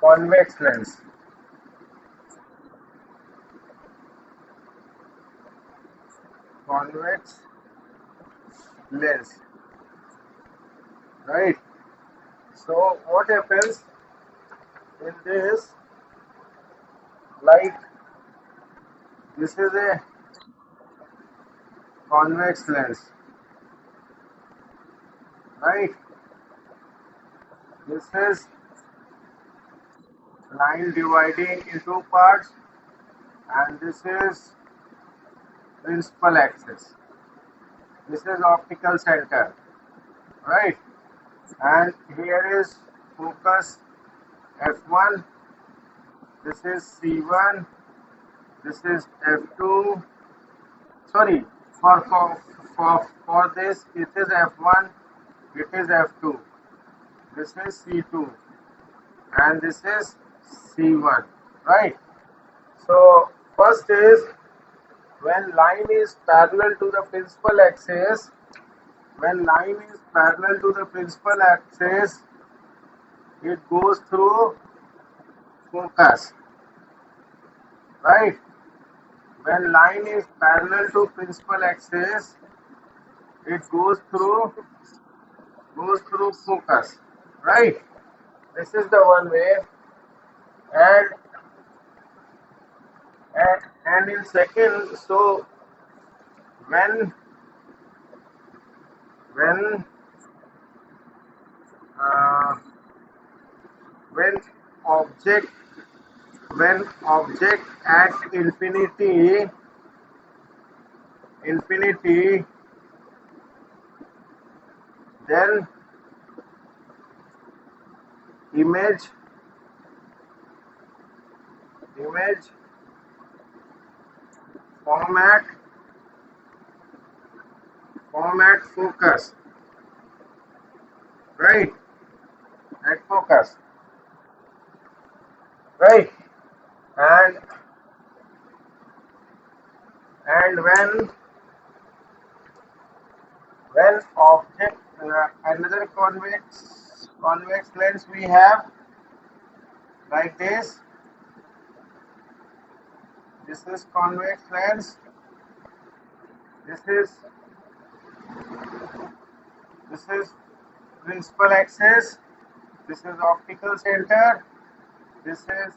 convex lens. Convex lens, right? So what happens in this, like this is a convex lens, right? This is line dividing into parts, and this is principal axis. This is optical center, right? And here is focus f1. This is c1. This is f2. Sorry, for this it is f1. It is f2. This is c2, and this is c1, right? So first is, when line is parallel to the principal axis, when line is parallel to the principal axis, it goes through focus, right? When line is parallel to principal axis, it goes through focus, right? This is the one way. And and in second, so when when uh, when object when object at infinity, then image format focus, right? At focus, right? And when object another convex lens we have, like this. This is convex lens. This is principal axis. This is optical center. This is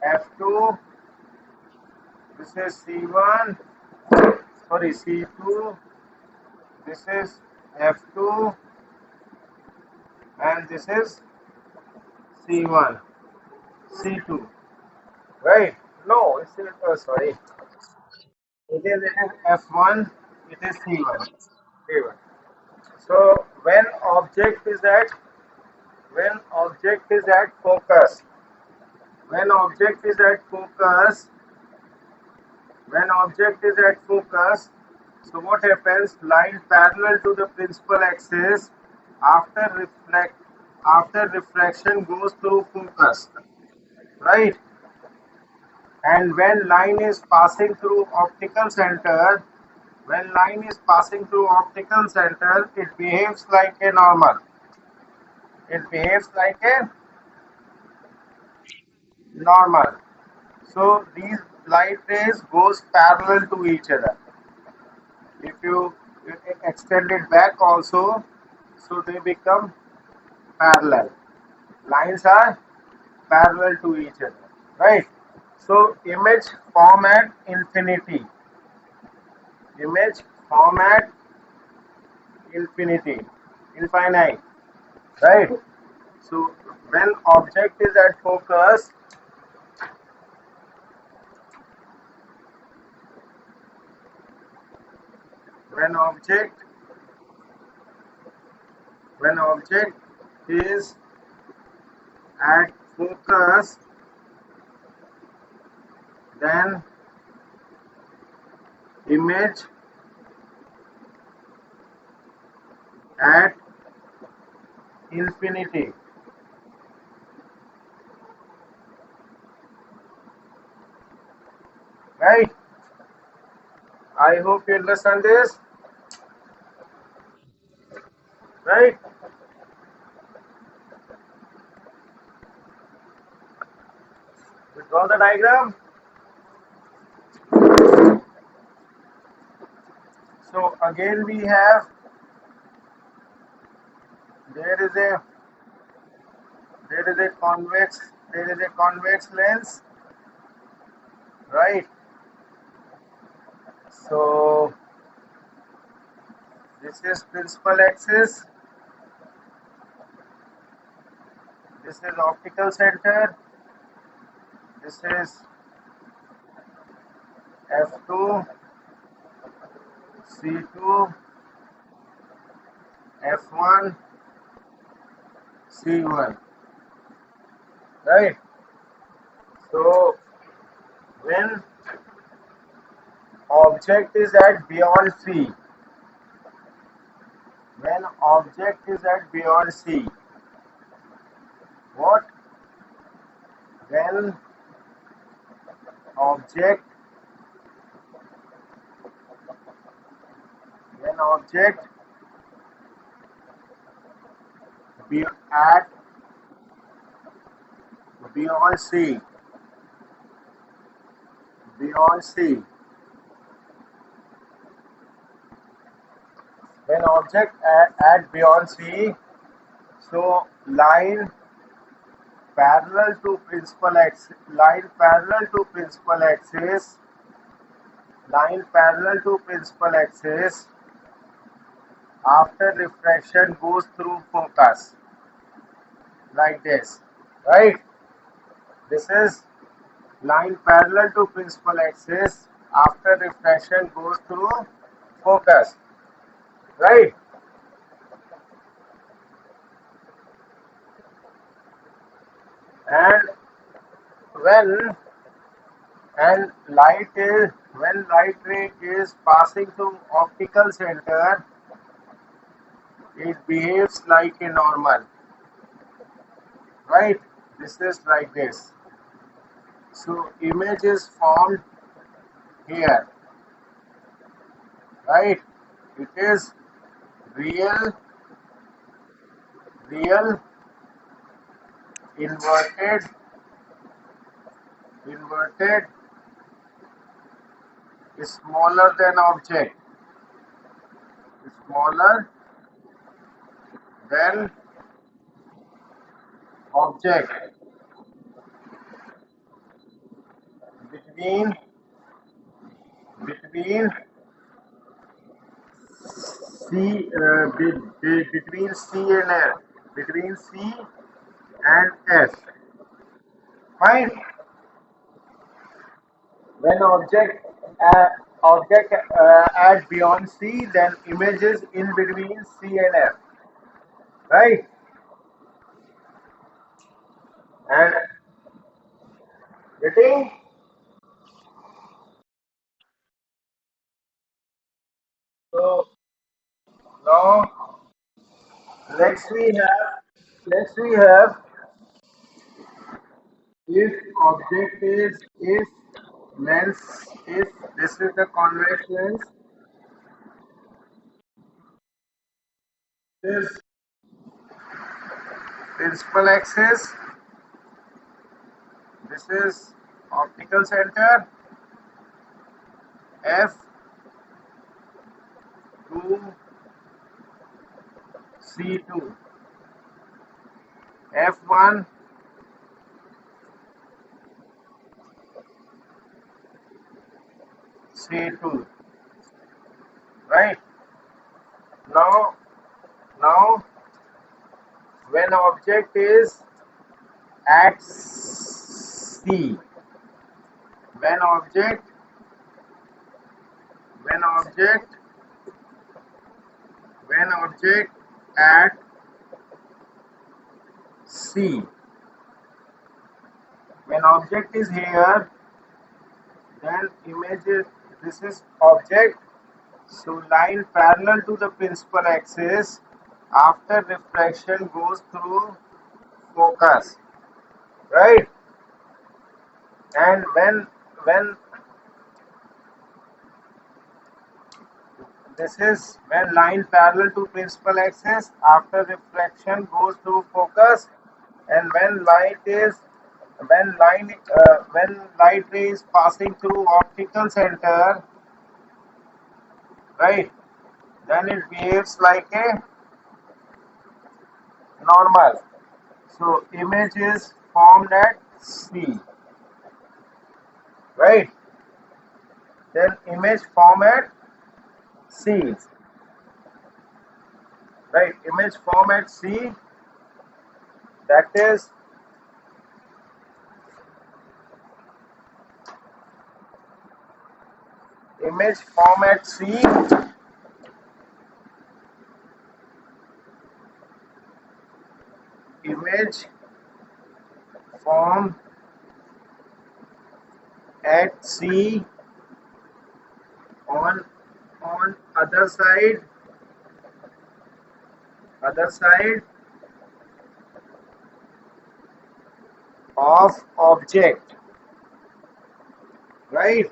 f2. This is c1. Sorry, c2. This is f2, and this is c1, c2. Right? No, it's sorry. It is f1. It is c1. c1. So when object is at focus, when object is at focus, when object is at focus, so what happens? Line parallel to the principal axis, after refraction goes through focus, right? And when line is passing through optical center, it behaves like a normal. It behaves like a normal. So these light rays goes parallel to each other. If you extend it back also, so they become parallel. Lines are parallel to each other, right? So image format infinity. Image format infinite, right? So when object is at focus, when object is at focus, then image at infinity, right? I hope you understand this, right? We draw the diagram. So again we have there is a there is a convex lens, right? So this is principal axis, this is optical center, this is F2, C2, F1, C1, right? So when object is at beyond C, when object is at beyond C, what? When object when object be at beyond C, beyond C, when object at beyond C, so line parallel to principal axis, line parallel to principal axis after refraction goes through focus, like this, right? This is line parallel to principal axis after refraction goes through focus, right? And when when light ray is passing through optical center, it behaves like a normal, right? This is like this. So image is formed here, right? It is real, real, inverted, inverted, smaller than object, smaller than object, between between between C and F, between C and F. Fine. When object at beyond C, then images in between C and F, right? And getting so now next we have next we have if object is if lens if this is the convex lens, this principal axis, this is optical center, F2, C2, F1, C2, right? Now, now when object is at C, when object when object when object at C, when object is here, then image is, this is object, so line parallel to the principal axis after refraction goes through focus, right? And when this is when line parallel to principal axis after refraction goes through focus, and when light is when light ray is passing through optical center, right, then it behaves like a normal. So image is formed at C, right? Then image form at C, right? Image form at C, that is image form at C, image form at C on other side of object, right?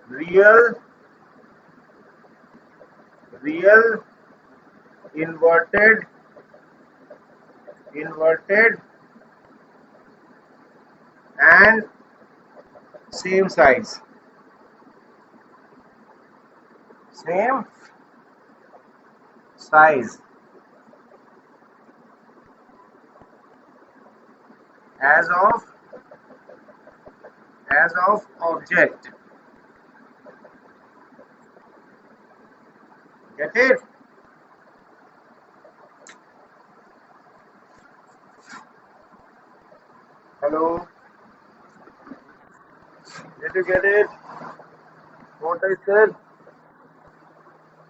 Real real inverted and same size, same size as of object. Get it? Hello? Did you get it? What I said?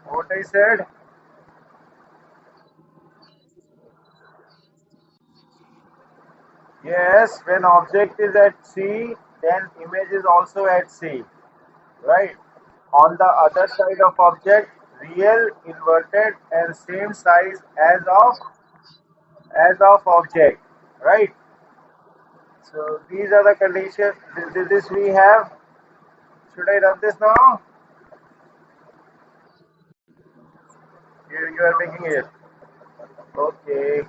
What I said? Yes, when object is at C, then image is also at C, right? On the other side of object, real, inverted, and same size as of object, right? So these are the conditions. This we have. Should I run this now? You are making it. Okay.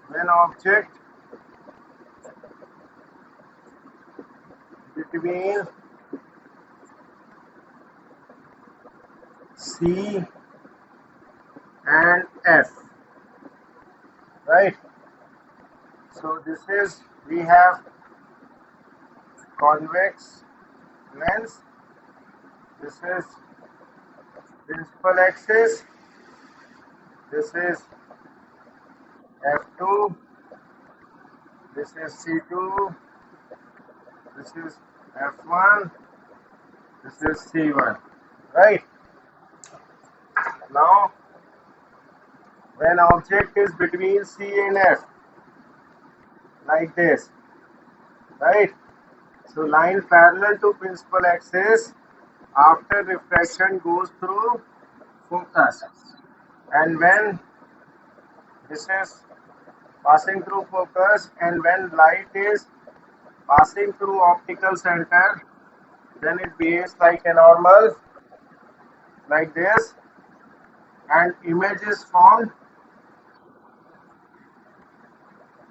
When object between C and F, right? So this is, we have convex lens. This is principal axis. This is F2. This is C2. This is F1. This is C1, right? Now, when object is between C and F, like this, right? So line parallel to principal axis, after refraction goes through focus, and when this is passing through focus, and when light is passing through optical center, then it behaves like a normal, like this, and image is formed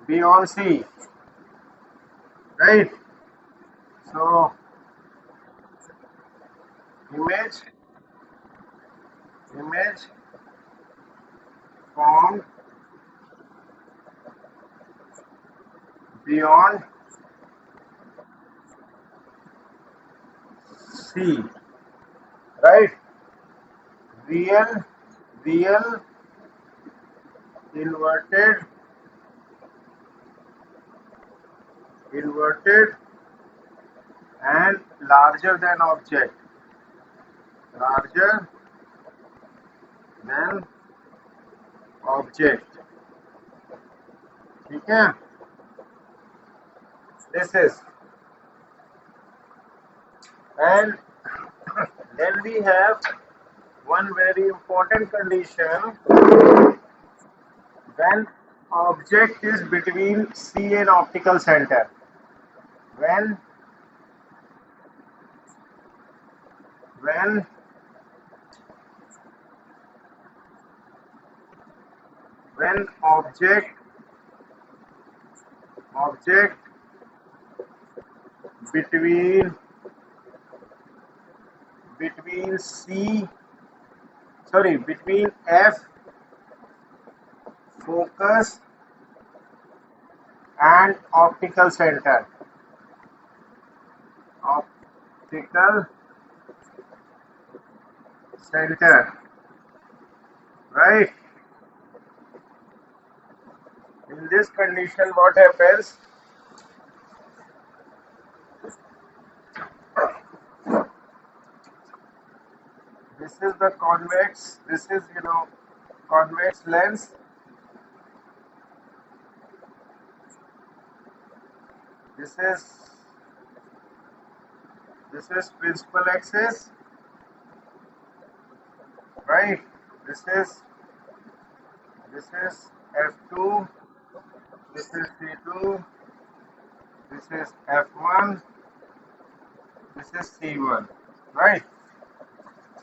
beyond C, right? So image formed beyond C, right? Real inverted and larger than object, ठीक है? This is, and then we have one very important condition, when object is between C and optical center. when when when object between C, sorry, between F focus and optical center, optical center, right? In this condition, what happens? This is the convex, this is, convex lens. This is principal axis, right? This is F2, this is C2, this is F1, this is C1, right?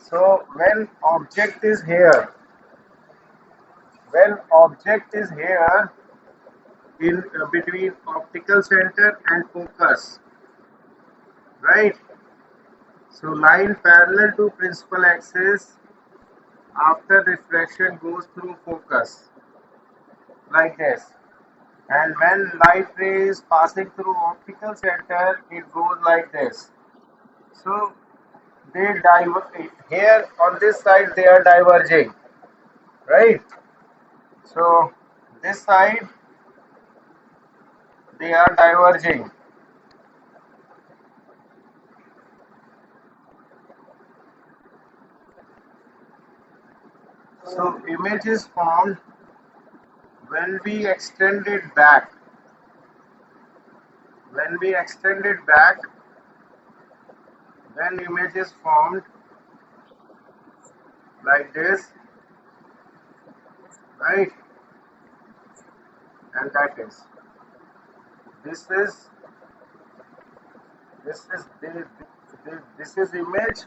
So when object is here, in between optical center and focus, right? So line parallel to principal axis after refraction goes through focus like this, and when light ray is passing through optical center, it goes like this. So they diverge here on this side, they are diverging, right? So this side they are diverging. So image is formed when we extend it back. When we extend it back, then image is formed like this, right? And that is this is this is this is image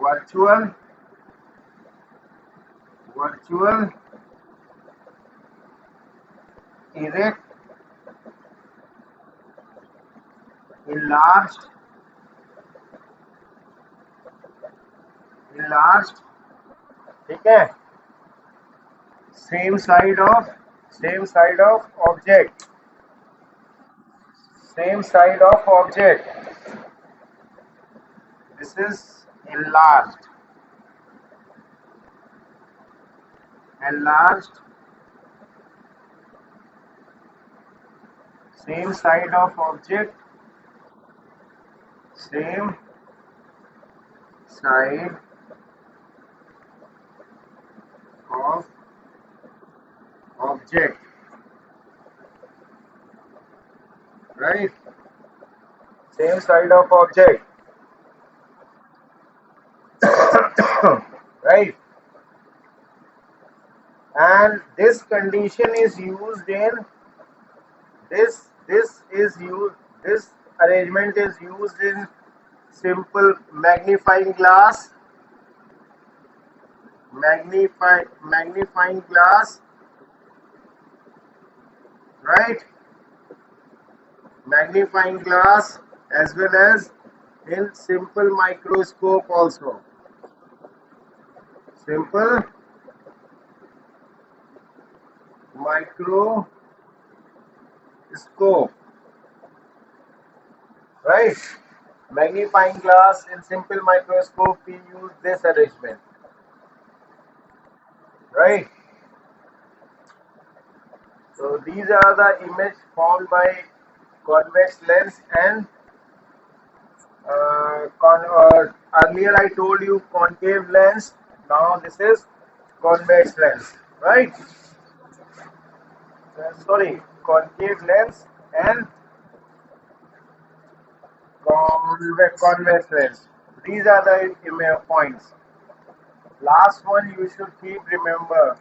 virtual erect enlarged ठीक है, same side of object, this is enlarged same side of object, same side of object, right? Same side of object, right? And this condition is used in this arrangement is used in simple magnifying glass, right? Magnifying glass, as well as in simple microscope also. Simple microscope, right? Magnifying glass in simple microscope, we use this arrangement, right? So these are the image formed by convex lens and earlier I told you concave lens. Now this is convex lens, right? Sorry, concave lens and convex lens. These are the points. Last one you should keep remember.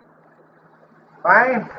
Fine.